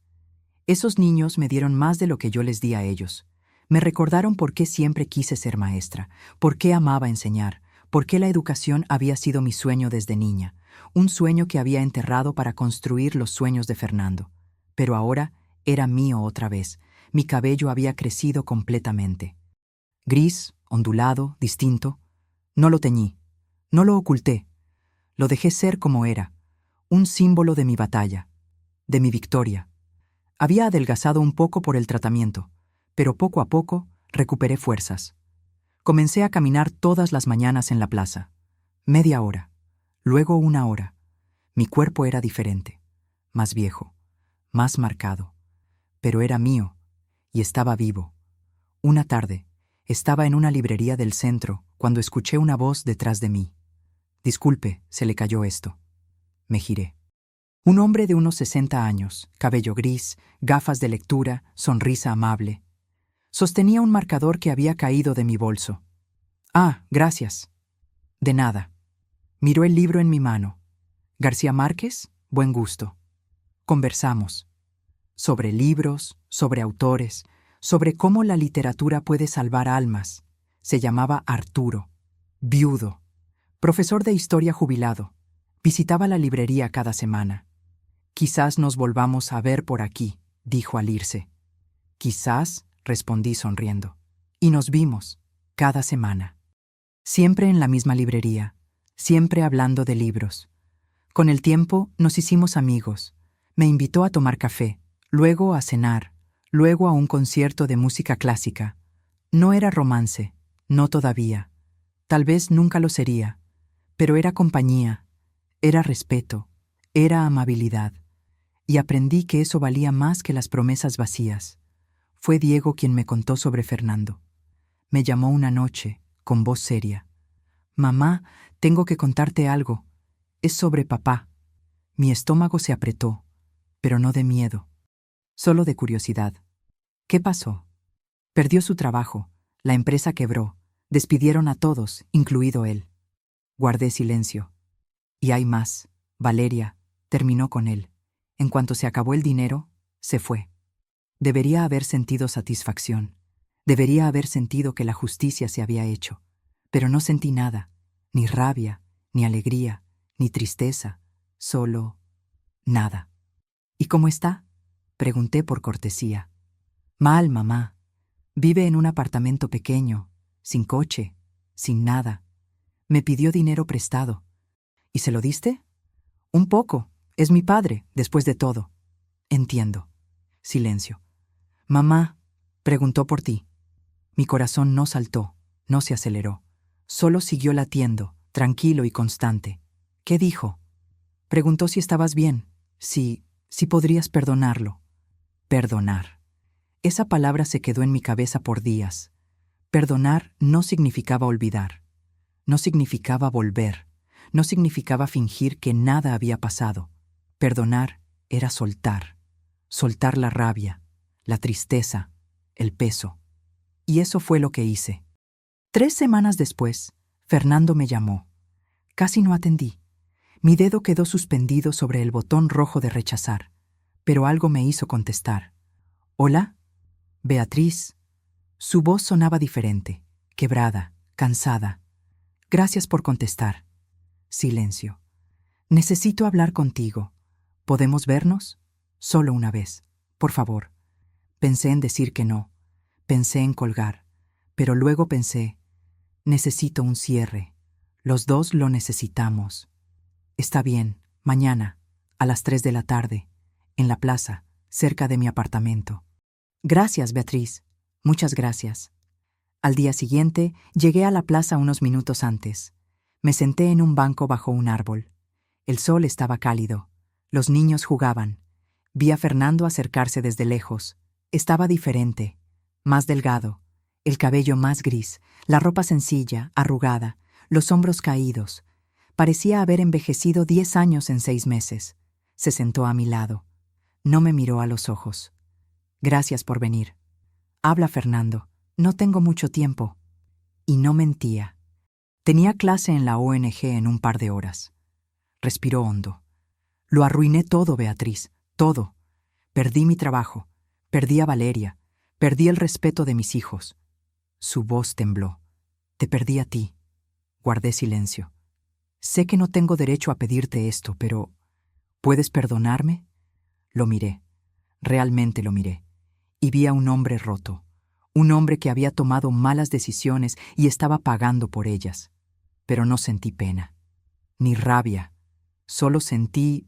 Esos niños me dieron más de lo que yo les di a ellos. Me recordaron por qué siempre quise ser maestra, por qué amaba enseñar, por qué la educación había sido mi sueño desde niña, un sueño que había enterrado para construir los sueños de Fernando. Pero ahora era mío otra vez. Mi cabello había crecido completamente. Gris, ondulado, distinto. No lo teñí, no lo oculté. Lo dejé ser como era, un símbolo de mi batalla, de mi victoria. Había adelgazado un poco por el tratamiento, pero poco a poco recuperé fuerzas. Comencé a caminar todas las mañanas en la plaza. Media hora, luego 1 hora. Mi cuerpo era diferente, más viejo, más marcado. Pero era mío, y estaba vivo. Una tarde, estaba en una librería del centro cuando escuché una voz detrás de mí. «Disculpe, se le cayó esto». Me giré. Un hombre de unos 60 años, cabello gris, gafas de lectura, sonrisa amable. Sostenía un marcador que había caído de mi bolso. «Ah, gracias». «De nada». Miró el libro en mi mano. «García Márquez, buen gusto». Conversamos. Sobre libros, sobre autores, sobre cómo la literatura puede salvar almas. Se llamaba Arturo. Viudo. Profesor de historia jubilado. Visitaba la librería cada semana. «Quizás nos volvamos a ver por aquí», dijo al irse. «Quizás», respondí sonriendo. Y nos vimos, cada semana. Siempre en la misma librería, siempre hablando de libros. Con el tiempo nos hicimos amigos. Me invitó a tomar café, luego a cenar, luego a un concierto de música clásica. No era romance, no todavía. Tal vez nunca lo sería, pero era compañía, era respeto, era amabilidad. Y aprendí que eso valía más que las promesas vacías. Fue Diego quien me contó sobre Fernando. Me llamó una noche, con voz seria. «Mamá, tengo que contarte algo. Es sobre papá». Mi estómago se apretó, pero no de miedo, solo de curiosidad. «¿Qué pasó?» «Perdió su trabajo, la empresa quebró, despidieron a todos, incluido él». Guardé silencio. «Y hay más. Valeria terminó con él. En cuanto se acabó el dinero, se fue». Debería haber sentido satisfacción. Debería haber sentido que la justicia se había hecho. Pero no sentí nada, ni rabia, ni alegría, ni tristeza, solo nada. ¿Y cómo está? Pregunté por cortesía. Mal, mamá. Vive en un apartamento pequeño, sin coche, sin nada. Me pidió dinero prestado. ¿Y se lo diste? Un poco. Es mi padre, después de todo. Entiendo. Silencio. Mamá, preguntó por ti. Mi corazón no saltó, no se aceleró. Solo siguió latiendo, tranquilo y constante. ¿Qué dijo? Preguntó si estabas bien, si podrías perdonarlo. Perdonar. Esa palabra se quedó en mi cabeza por días. Perdonar no significaba olvidar. No significaba volver. No significaba fingir que nada había pasado. Perdonar era soltar. Soltar la rabia, la tristeza, el peso. Y eso fue lo que hice. 3 semanas después, Fernando me llamó. Casi no atendí. Mi dedo quedó suspendido sobre el botón rojo de rechazar, pero algo me hizo contestar. ¿Hola? Beatriz. Su voz sonaba diferente, quebrada, cansada. Gracias por contestar. Silencio. Necesito hablar contigo. ¿Podemos vernos? Solo una vez. Por favor. Pensé en decir que no. Pensé en colgar. Pero luego pensé, necesito un cierre. Los dos lo necesitamos. Está bien, mañana, a las 3 de la tarde, en la plaza, cerca de mi apartamento. Gracias, Beatriz. Muchas gracias. Al día siguiente, llegué a la plaza unos minutos antes. Me senté en un banco bajo un árbol. El sol estaba cálido. Los niños jugaban. Vi a Fernando acercarse desde lejos. Estaba diferente, más delgado, el cabello más gris, la ropa sencilla, arrugada, los hombros caídos. Parecía haber envejecido 10 años en 6 meses. Se sentó a mi lado. No me miró a los ojos. Gracias por venir. Habla, Fernando. No tengo mucho tiempo. Y no mentía. Tenía clase en la ONG en un par de horas. Respiró hondo. Lo arruiné todo, Beatriz, todo. Perdí mi trabajo, perdí a Valeria, perdí el respeto de mis hijos. Su voz tembló. Te perdí a ti. Guardé silencio. Sé que no tengo derecho a pedirte esto, pero ¿puedes perdonarme? Lo miré. Realmente lo miré. Y vi a un hombre roto. Un hombre que había tomado malas decisiones y estaba pagando por ellas. Pero no sentí pena, ni rabia. Solo sentí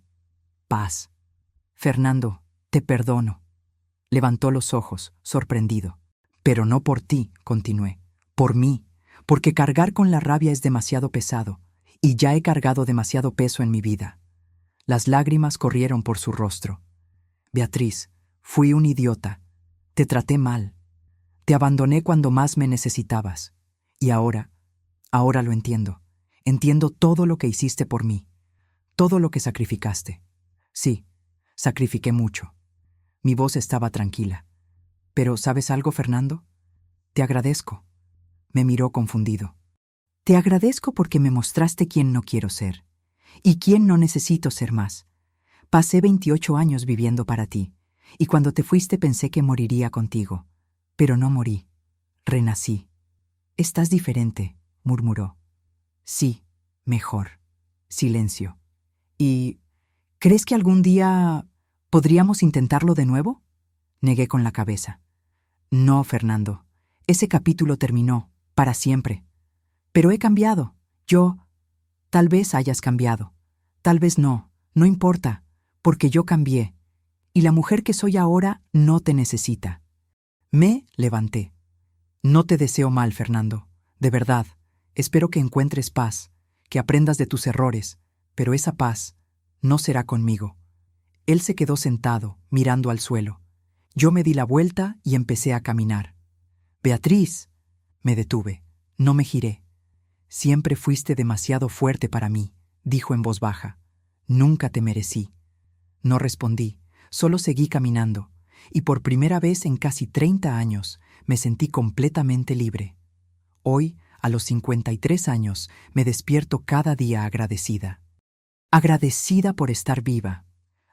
paz. Fernando, te perdono. Levantó los ojos, sorprendido. Pero no por ti, continué. Por mí, porque cargar con la rabia es demasiado pesado, y ya he cargado demasiado peso en mi vida. Las lágrimas corrieron por su rostro. Beatriz, fui un idiota. Te traté mal. Te abandoné cuando más me necesitabas. Y ahora lo entiendo. Entiendo todo lo que hiciste por mí. Todo lo que sacrificaste. Sí, sacrifiqué mucho. Mi voz estaba tranquila. Pero, ¿sabes algo, Fernando? Te agradezco. Me miró confundido. Te agradezco porque me mostraste quién no quiero ser. Y quién no necesito ser más. Pasé 28 años viviendo para ti. Y cuando te fuiste pensé que moriría contigo. Pero no morí. Renací. Estás diferente, murmuró. Sí, mejor. Silencio. ¿Y crees que algún día podríamos intentarlo de nuevo? Negué con la cabeza. No, Fernando. Ese capítulo terminó, para siempre. Pero he cambiado. Tal vez hayas cambiado. Tal vez no. No importa, porque yo cambié. Y la mujer que soy ahora no te necesita. Me levanté. No te deseo mal, Fernando. De verdad. Espero que encuentres paz, que aprendas de tus errores, pero esa paz no será conmigo. Él se quedó sentado, mirando al suelo. Yo me di la vuelta y empecé a caminar. Beatriz. Me detuve. No me giré. Siempre fuiste demasiado fuerte para mí, dijo en voz baja. Nunca te merecí. No respondí, solo seguí caminando, y por primera vez en casi 30 años me sentí completamente libre. Hoy, a los 53 años, me despierto cada día agradecida. Agradecida por estar viva,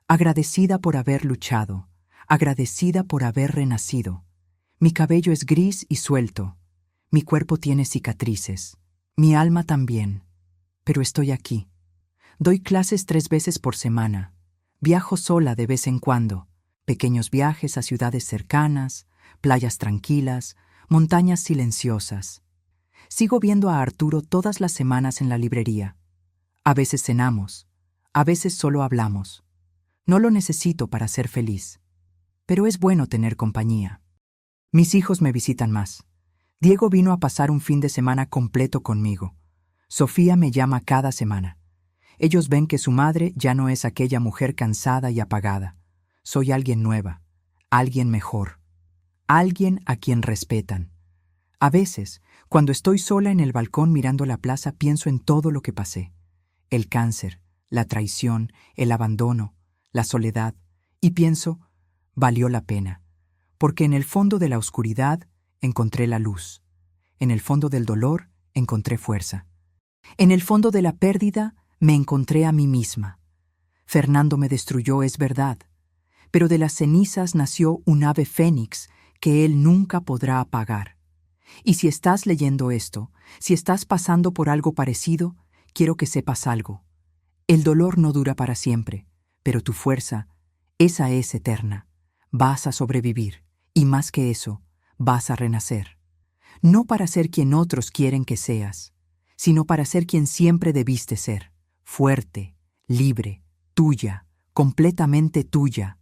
agradecida por haber luchado, agradecida por haber renacido. Mi cabello es gris y suelto, mi cuerpo tiene cicatrices, Mi alma también. Pero estoy aquí. Doy clases 3 veces por semana. Viajo sola de vez en cuando. Pequeños viajes a ciudades cercanas, playas tranquilas, montañas silenciosas. Sigo viendo a Arturo todas las semanas en la librería. A veces cenamos, a veces solo hablamos. No lo necesito para ser feliz, pero es bueno tener compañía. Mis hijos me visitan más. Diego vino a pasar un fin de semana completo conmigo. Sofía me llama cada semana. Ellos ven que su madre ya no es aquella mujer cansada y apagada. Soy alguien nueva, alguien mejor, alguien a quien respetan. A veces, cuando estoy sola en el balcón mirando la plaza, pienso en todo lo que pasé. El cáncer, la traición, el abandono, la soledad, y pienso, valió la pena, porque en el fondo de la oscuridad encontré la luz. En el fondo del dolor encontré fuerza. En el fondo de la pérdida me encontré a mí misma. Fernando me destruyó, es verdad, pero de las cenizas nació un ave fénix que él nunca podrá apagar. Y si estás leyendo esto, si estás pasando por algo parecido, quiero que sepas algo. El dolor no dura para siempre, pero tu fuerza, esa es eterna. Vas a sobrevivir, y más que eso, vas a renacer. No para ser quien otros quieren que seas, sino para ser quien siempre debiste ser, fuerte, libre, tuya, completamente tuya,